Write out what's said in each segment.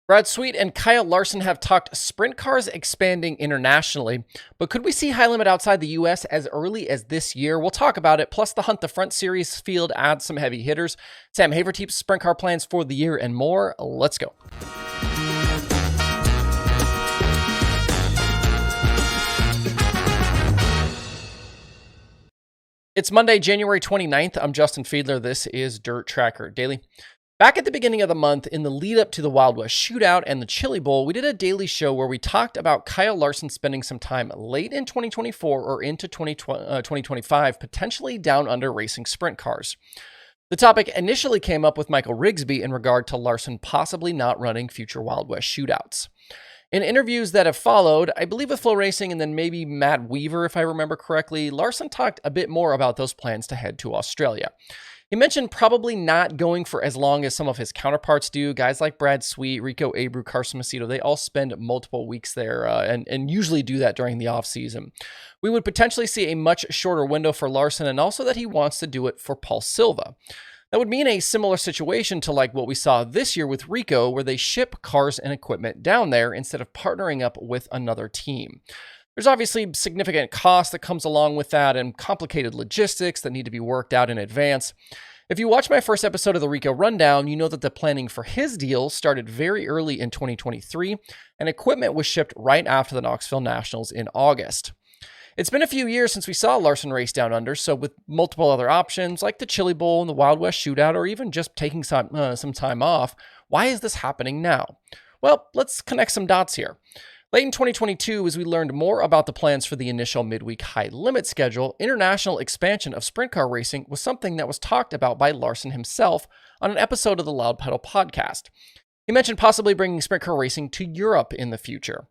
Brad Sweet and Kyle Larson have talked sprint cars expanding internationally, but could we see high limit outside the US as early as this year? We'll talk about it, plus the Hunt the Front series field adds some heavy hitters, Sam Hafertepe's sprint car plans for the year, and more. Let's go. It's Monday, January 29th. I'm Justin Fiedler. This is DIRTRACKR Daily. Back at the beginning of the month, in the lead up to the Wild West Shootout and the Chili Bowl, we did a daily show where we talked about Kyle Larson spending some time late in 2024 or into 2025, potentially down under racing sprint cars. The topic initially came up with Michael Rigsby in regard to Larson possibly not running future Wild West Shootouts. In interviews that have followed, I believe with Flow Racing and then maybe Matt Weaver, if I remember correctly, Larson talked a bit more about those plans to head to Australia. He mentioned probably not going for as long as some of his counterparts do. Guys like Brad Sweet, Rico Abreu, Carson Macedo, they all spend multiple weeks there and usually do that during the offseason. We would potentially see a much shorter window for Larson, and also that he wants to do it for Paul Silva. That would mean a similar situation to like what we saw this year with Rico, where they ship cars and equipment down there instead of partnering up with another team. There's obviously significant cost that comes along with that and complicated logistics that need to be worked out in advance. If you watch my first episode of the Rico Rundown, you know that the planning for his deal started very early in 2023, and equipment was shipped right after the Knoxville Nationals in August. It's been a few years since we saw Larson race down under, so with multiple other options like the Chili Bowl and the Wild West Shootout, or even just taking some time off, why is this happening now? Well, let's connect some dots here. Late in 2022, as we learned more about the plans for the initial midweek high limit schedule, international expansion of sprint car racing was something that was talked about by Larson himself on an episode of the Loud Pedal podcast. He mentioned possibly bringing sprint car racing to Europe in the future.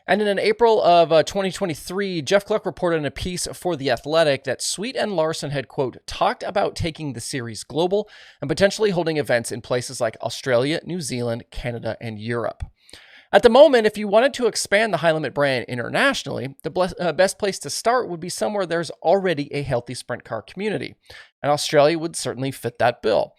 And in April of 2023, Jeff Gluck reported in a piece for The Athletic that Sweet and Larson had, quote, talked about taking the series global and potentially holding events in places like Australia, New Zealand, Canada, and Europe. At the moment, if you wanted to expand the high limit brand internationally, the best place to start would be somewhere there's already a healthy sprint car community, and Australia would certainly fit that bill.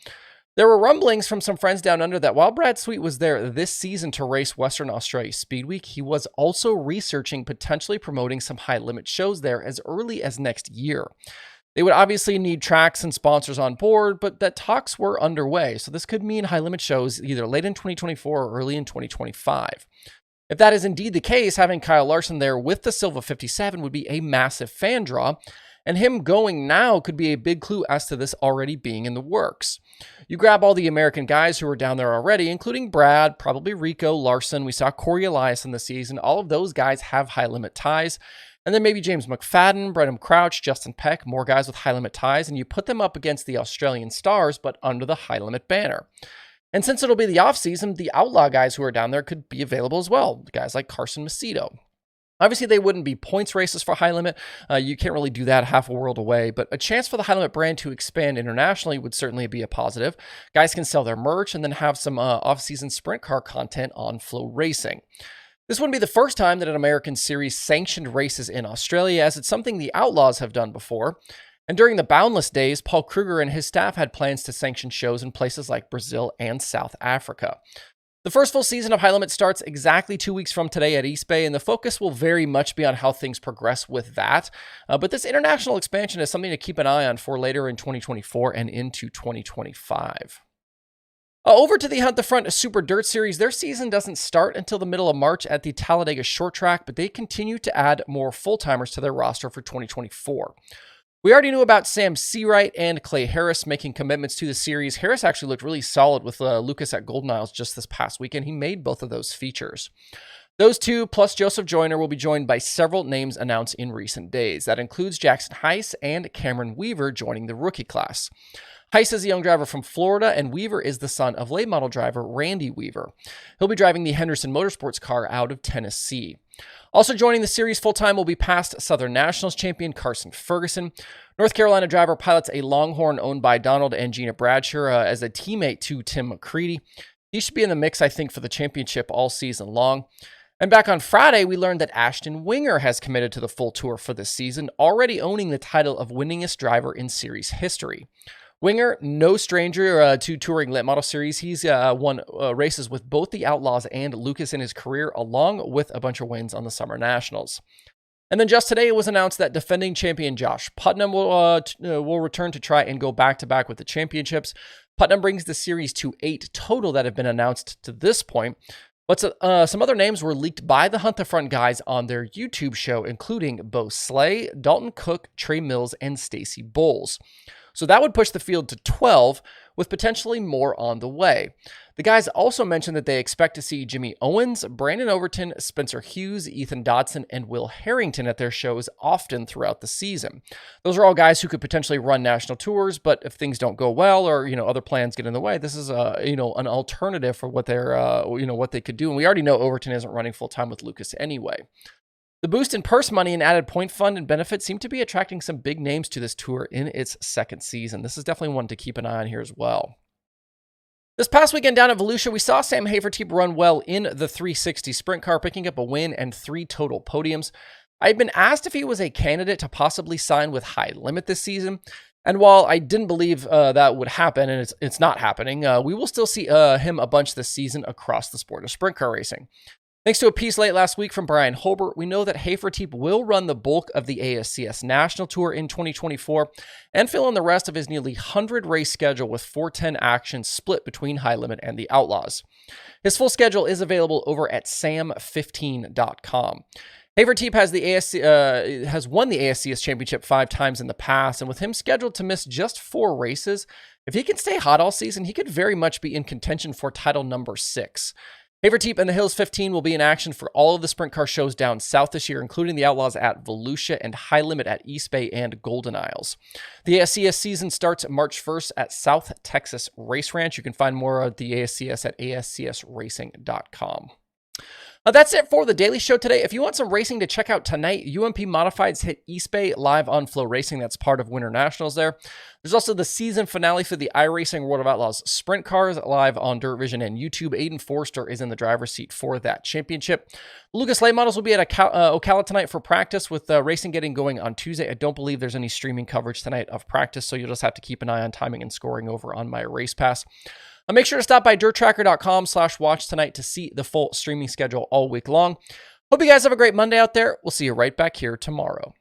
There were rumblings from some friends down under that while Brad Sweet was there this season to race Western Australia Speed Week, he was also researching potentially promoting some high limit shows there as early as next year. They would obviously need tracks and sponsors on board, but that talks were underway, so this could mean high limit shows either late in 2024 or early in 2025. If that is indeed the case, having Kyle Larson there with the Silva 57 would be a massive fan draw, and him going now could be a big clue as to this already being in the works. You grab all the American guys who are down there already, including Brad, probably Rico, Larson, we saw Corey Elias in the season, all of those guys have high limit ties. And then maybe James McFadden, Brenham Crouch, Justin Peck, more guys with high limit ties, and you put them up against the Australian stars, but under the high limit banner. And since it'll be the offseason, the outlaw guys who are down there could be available as well, guys like Carson Macedo. Obviously, they wouldn't be points races for high limit. You can't really do that half a world away, but a chance for the high limit brand to expand internationally would certainly be a positive. Guys can sell their merch and then have some off-season sprint car content on Flow Racing. This wouldn't be the first time that an American series sanctioned races in Australia, as it's something the Outlaws have done before. And during the Boundless days, Paul Kruger and his staff had plans to sanction shows in places like Brazil and South Africa. The first full season of High Limit starts exactly 2 weeks from today at East Bay, and the focus will very much be on how things progress with that. But this international expansion is something to keep an eye on for later in 2024 and into 2025. Over to the Hunt the Front Super Dirt Series, their season doesn't start until the middle of March at the Talladega Short Track, but they continue to add more full-timers to their roster for 2024. We already knew about Sam Seawright and Clay Harris making commitments to the series. Harris actually looked really solid with Lucas at Golden Isles just this past weekend. He made both of those features. Those two, plus Joseph Joyner, will be joined by several names announced in recent days. That includes Jackson Heiss and Cameron Weaver joining the rookie class. Heiss is a young driver from Florida, and Weaver is the son of late model driver Randy Weaver. He'll be driving the Henderson Motorsports car out of Tennessee. Also joining the series full-time will be past Southern Nationals champion Carson Ferguson. North Carolina driver pilots a Longhorn owned by Donald and Gina Bradshaw as a teammate to Tim McCready. He should be in the mix, I think, for the championship all season long. And back on Friday, we learned that Ashton Winger has committed to the full tour for this season, already owning the title of winningest driver in series history. Winger, no stranger to touring late model series. He's won races with both the Outlaws and Lucas in his career, along with a bunch of wins on the Summer Nationals. And then just today, it was announced that defending champion Josh Putnam will return to try and go back-to-back with the championships. Putnam brings the series to 8 total that have been announced to this point. But some other names were leaked by the Hunt the Front guys on their YouTube show, including Bo Slay, Dalton Cook, Trey Mills, and Stacy Bowles. So that would push the field to 12, with potentially more on the way. The guys also mentioned that they expect to see Jimmy Owens, Brandon Overton, Spencer Hughes, Ethan Dodson, and Will Harrington at their shows often throughout the season. Those are all guys who could potentially run national tours, but if things don't go well or, other plans get in the way, this is, an alternative for what they're, what they could do. And we already know Overton isn't running full time with Lucas anyway. The boost in purse money and added point fund and benefits seem to be attracting some big names to this tour in its second season. This is definitely one to keep an eye on here as well. This past weekend down at Volusia, we saw Sam Hafertepe run well in the 360 sprint car, picking up a win and 3 total podiums. I had been asked if he was a candidate to possibly sign with High Limit this season. And while I didn't believe that would happen, and it's not happening, we will still see him a bunch this season across the sport of sprint car racing. Thanks to a piece late last week from Brian Holbert, we know that Hafertepe will run the bulk of the ASCS National Tour in 2024 and fill in the rest of his nearly 100 race schedule with 410 actions split between High Limit and the Outlaws. His full schedule is available over at sam15.com. Hafertepe has won the ASCS Championship 5 times in the past, and with him scheduled to miss just 4 races, if he can stay hot all season, he could very much be in contention for title number 6. Hafertepe and the Hills 15 will be in action for all of the sprint car shows down south this year, including the Outlaws at Volusia and High Limit at East Bay and Golden Isles. The ASCS season starts March 1st at South Texas Race Ranch. You can find more of the ASCS at ascsracing.com. That's it for the Daily Show today. If you want some racing to check out tonight, UMP Modifieds hit East Bay live on Flow Racing. That's part of Winter Nationals there. There's also the season finale for the iRacing World of Outlaws Sprint Cars live on Dirt Vision and YouTube. Aiden Forster is in the driver's seat for that championship. Lucas Late Models will be at Ocala tonight for practice, with racing getting going on Tuesday. I don't believe there's any streaming coverage tonight of practice, so you'll just have to keep an eye on timing and scoring over on my Race Pass. Make sure to stop by DIRTRACKR.com/watch tonight to see the full streaming schedule all week long. Hope you guys have a great Monday out there. We'll see you right back here tomorrow.